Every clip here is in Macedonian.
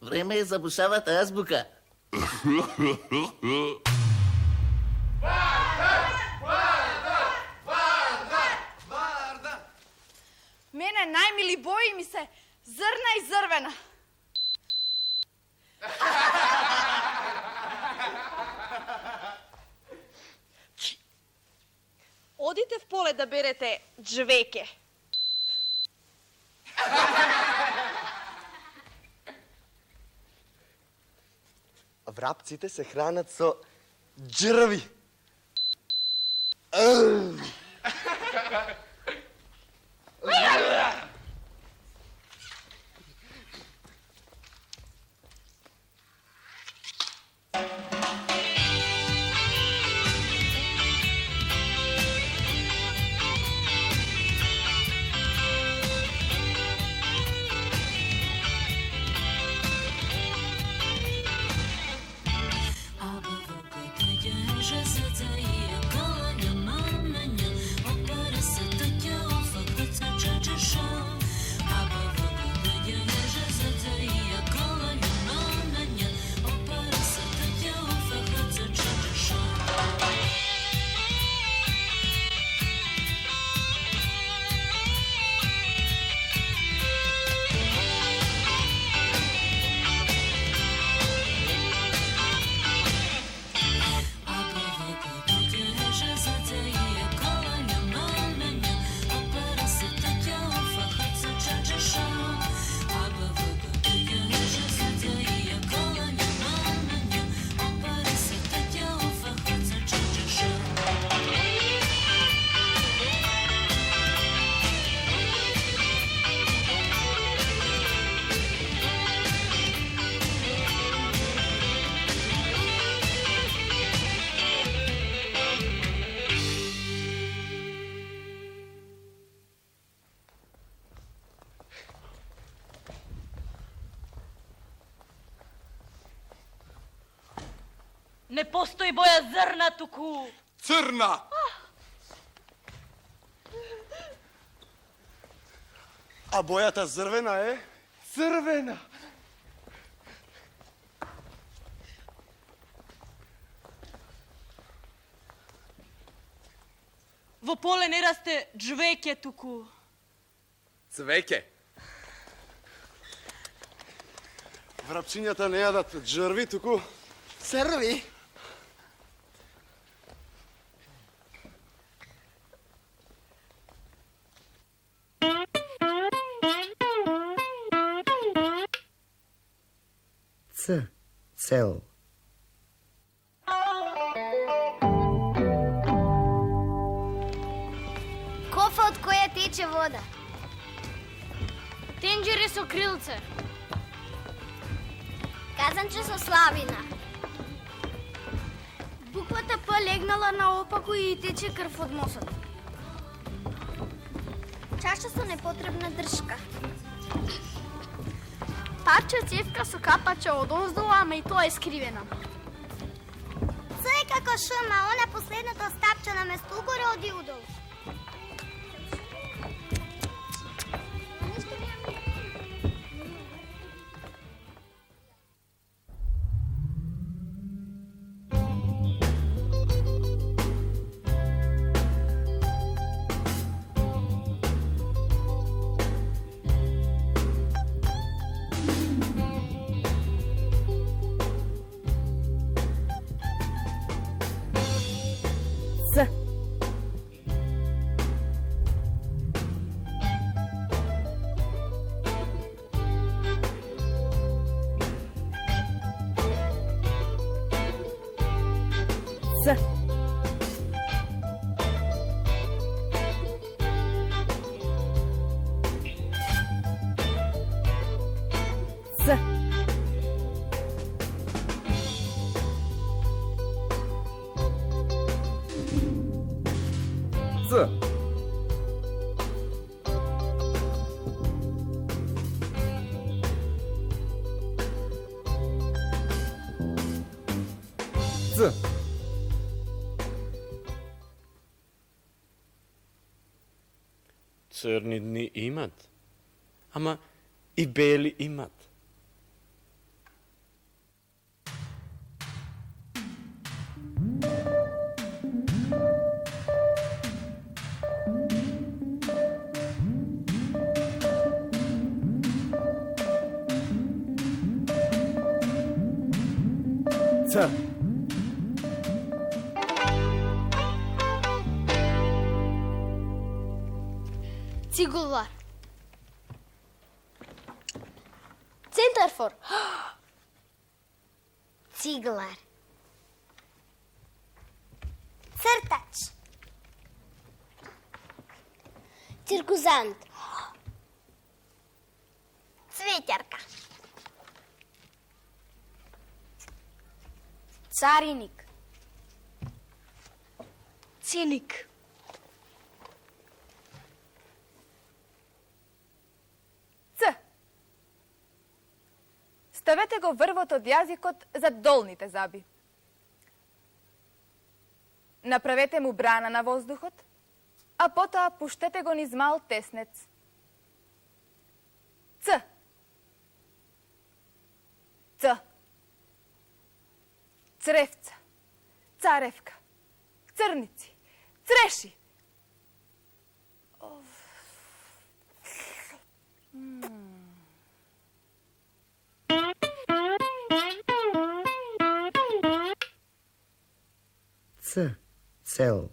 Vreme je zabušavati azbuka. Mene najmili boji mi se zrna i zrvena. Odite v pole da berete džveke. Vrapcите se hranat so džrvi. Ne postoji boja zrna tuku. Crna! A bojata zrvena je? Crvena! V pole ne raste džveke tuku. Cveke! Vrapčinjata ne jadat džrvi tuku? Crvi? Cel. Kofa, od koje teče voda. Tenđeri su krilce. Kazanče so slavina. Буквата П легнала наопаку и тече крв од носот. Чаша со непотребна дршка. Парче цевка со капача од оздол, ама и тоа е скривена. Ц е како шма, она последната стапча на место угоре оди удол. Crni dni imat, ama i beli imat. C. Цигулар. Центърфор. Цигулар. Църтач. Циркузант. Цветярка. Цариник. Циник. Ц. Ставете го врвот од јазикот за долните заби. Направете му брана на воздухот, а потоа пуштете го низ мал теснец. Ц. Ц. Цревца, царевка, црници, цреши. C. Cel.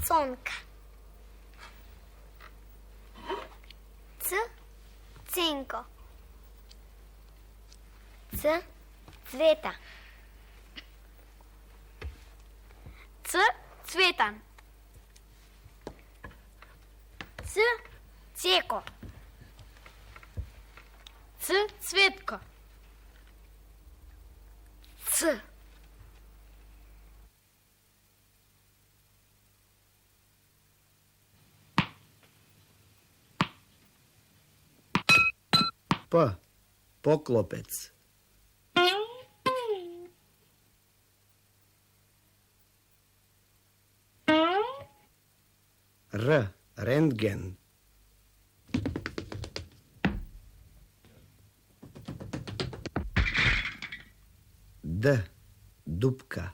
Цонка. Цинко. Цвета. Цветан. Цеко. Цветко. P. Poklopec. R. Rentgen. D. Dupka.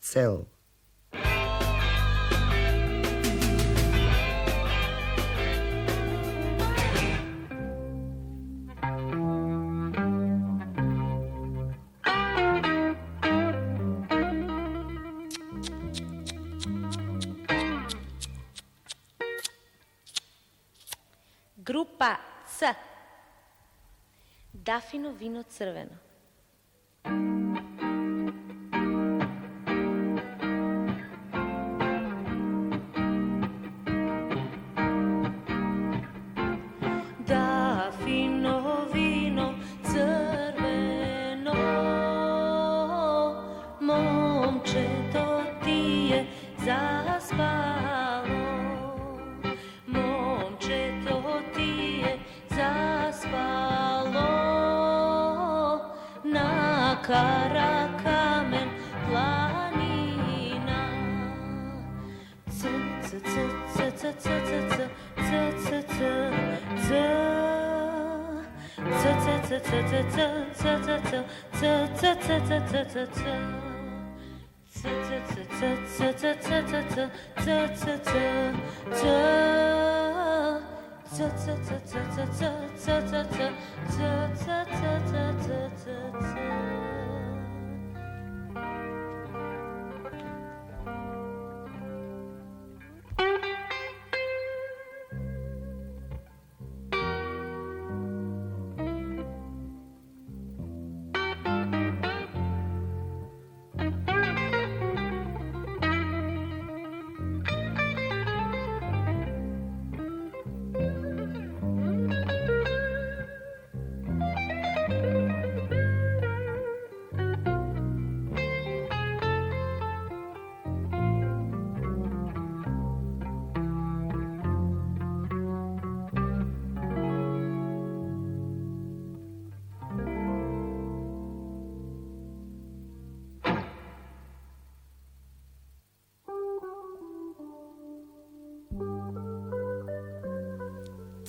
Cel. Grupa C. Dafino vino crveno. Dafino vino crveno, momče to ti je zaspalo. Momče to ti je zaspalo, na kara kamen planina. C, c, c, c, c, c, c, c, c, c, c.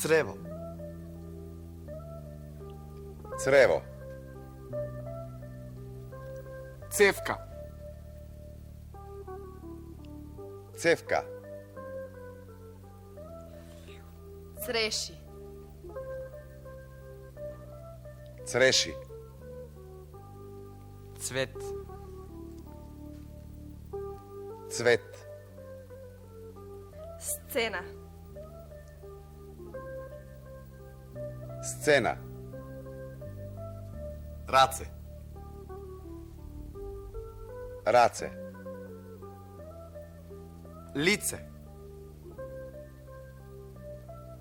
Crevo. Crevo. Cevka. Cevka. Creši. Creši. Cvet. Cvet. Scena. Scena. Race. Race. Lice.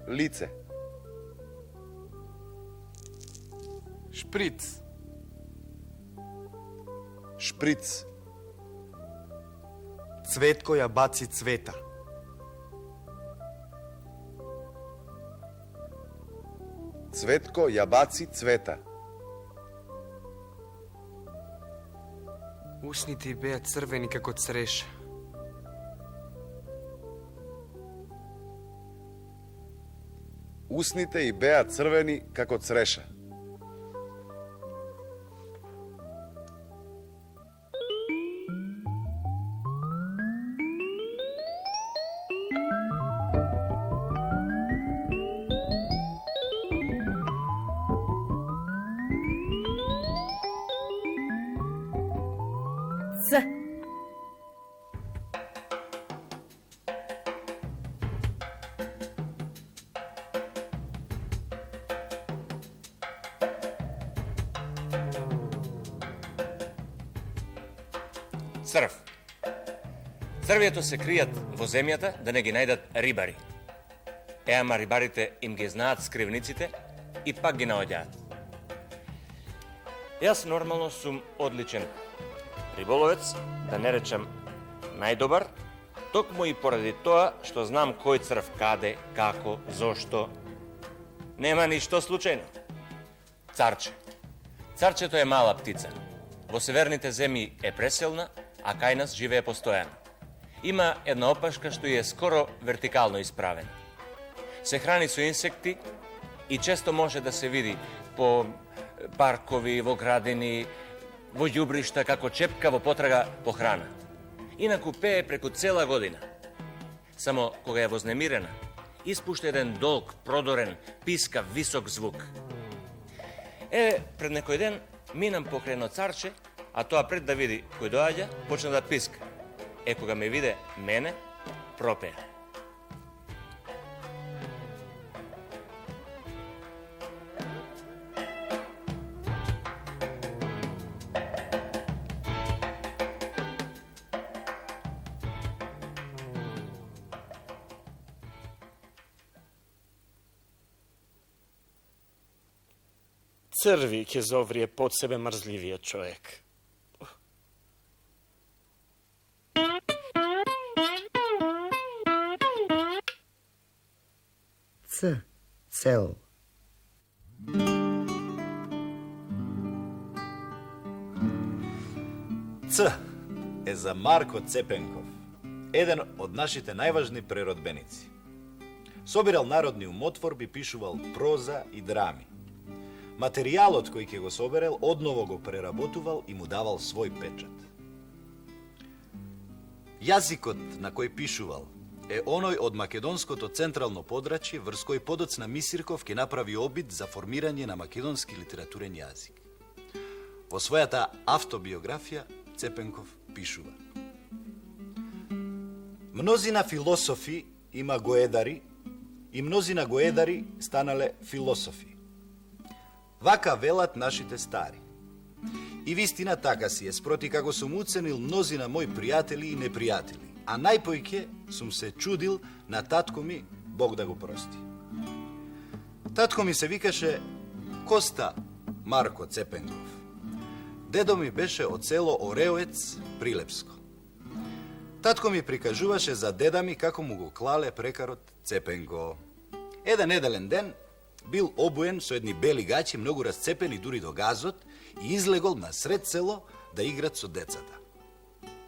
Lice. Špric. Špric. Cvetko ja baci cveta. Cvetko ja baci cveta. Usni ti beja crveni kako creša. Usnite i beja crveni kako creša. C. Црв. Црвието се кријат во земјата да не ги најдат рибари. Ама рибарите им ги знаат скривниците и пак ги наоѓаат. Јас нормално сум одличен риболовец, да не речем најдобар, токму и поради тоа што знам кој црв каде, како, зошто. Нема ништо случајно. Царче. Царчето е мала птица. Во северните земји е преселна, а кај нас живее постојано. Има една опашка што е скоро вертикално исправена. Се храни со инсекти и често може да се види по паркови, во градини, во ѓубришта како чепка во потрага по храна. Инаку пее преку цела година. Само кога е вознемирена, испушта еден долг, продорен, пискав, висок звук. Пред некој ден минам покрај едно царче, а тоа пред да види кој доаѓа, почна да писка. Кога ме виде мене, пропеа. Црви ќе зоврие под себе мрзливиот човек. Цел. Ц е за Марко Цепенков, еден од нашите најважни преродбеници. Собирал народни умотворби, пишувал проза и драми. Материјалот кој ќе го соберал, одново го преработувал и му давал свој печат. Јазикот на кој пишувал е оној од македонското централно подрачје врз кој подоцна Мисирков ќе направи обид за формирање на македонски литературен јазик. Во својата автобиографија Цепенков пишува: мнозина философи има гоедари и мнозина гоедари станале философи. Вака велат нашите стари. И вистина така си е, спроти како сум уценил мнозина мои пријатели и непријатели, а најпојќе сум се чудил на татко ми, Бог да го прости. Татко ми се викаше Коста Марко Цепенков. Дедо ми беше од село Ореоец, Прилепско. Татко ми прикажуваше за деда ми како му го клале прекарот Цепенко. Еден неделен ден бил обуен со едни бели гачи, многу расцепени дури до газот, и излегол на сред село да играт со децата.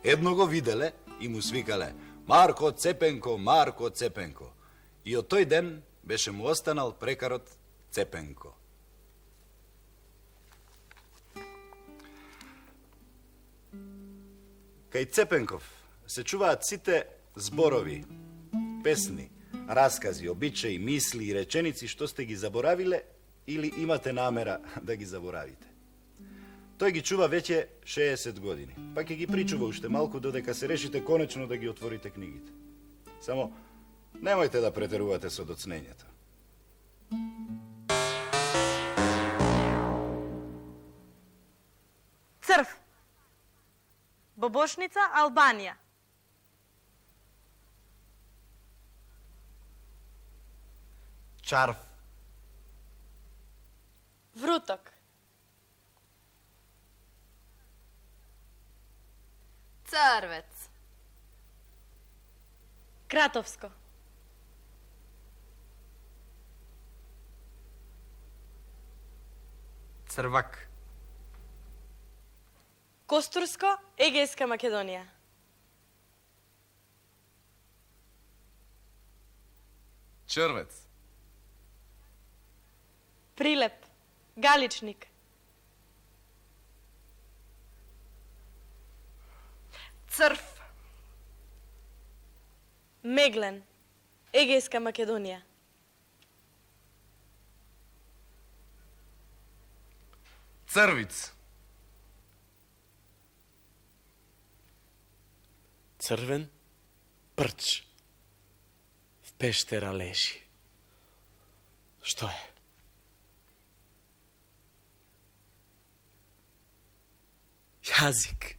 Едно го виделе и му свикале: Марко Цепенко, Марко Цепенко. И од тој ден беше му останал прекарот Цепенко. Кај Цепенков се чуваат сите зборови, песни, раскази, обичаи, мисли и реченици што сте ги заборавиле или имате намера да ги заборавите. Тој ги чува веќе 60 години, па ќе ги причува уште малку додека се решите конечно да ги отворите книгите. Само немојте да претерувате со доцнењето. Црв. Бобошница, Албанија. Чарв. Вруток. Црвец. Кратовско. Црвак. Костурско, Егејска Македонија. Чрвец. Прилеп, Галичник. Црв. Меглен, Егејска Македонија. Црвиц. Црвен прч в пештера лежи. Што е? Јазик.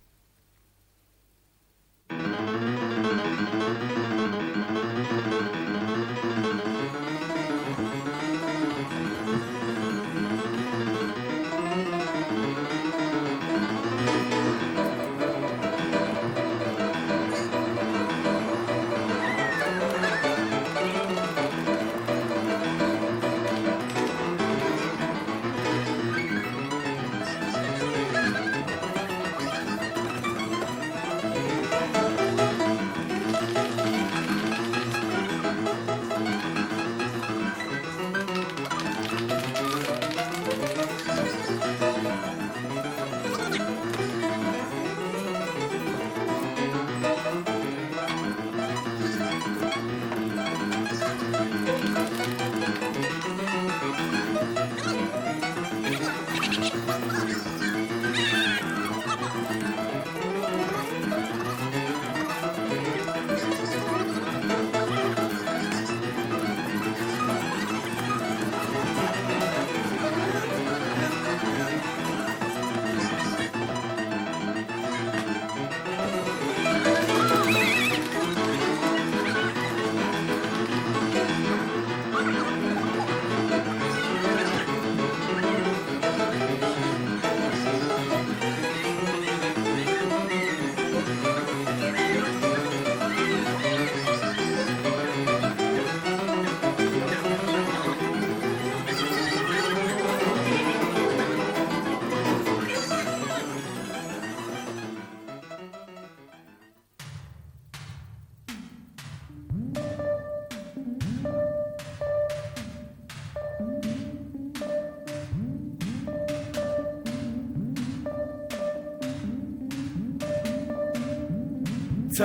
C.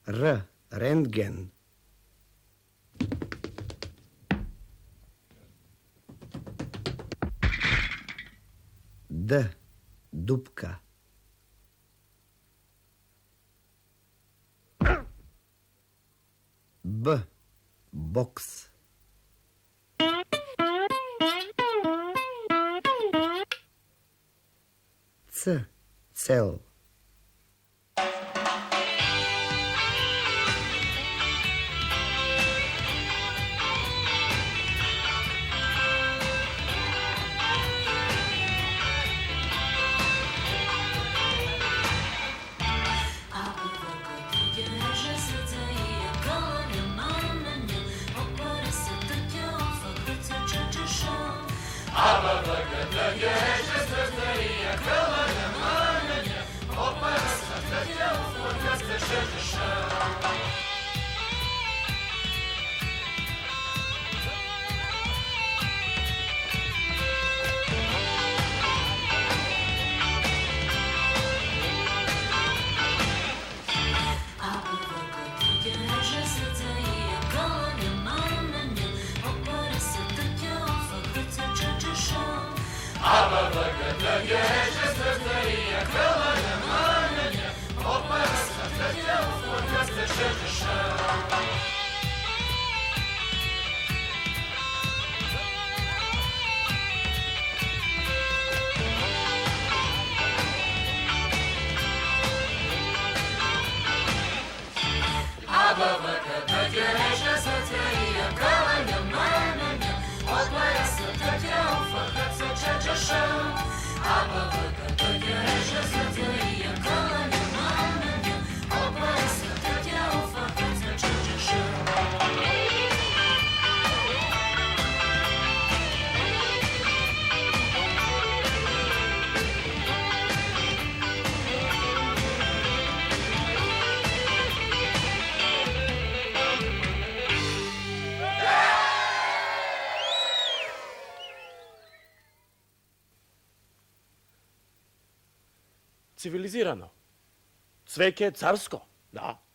R. Rentgen. D. Dupka. B. Boks. C. Cel. Civilizirano. Cveke carsko, da.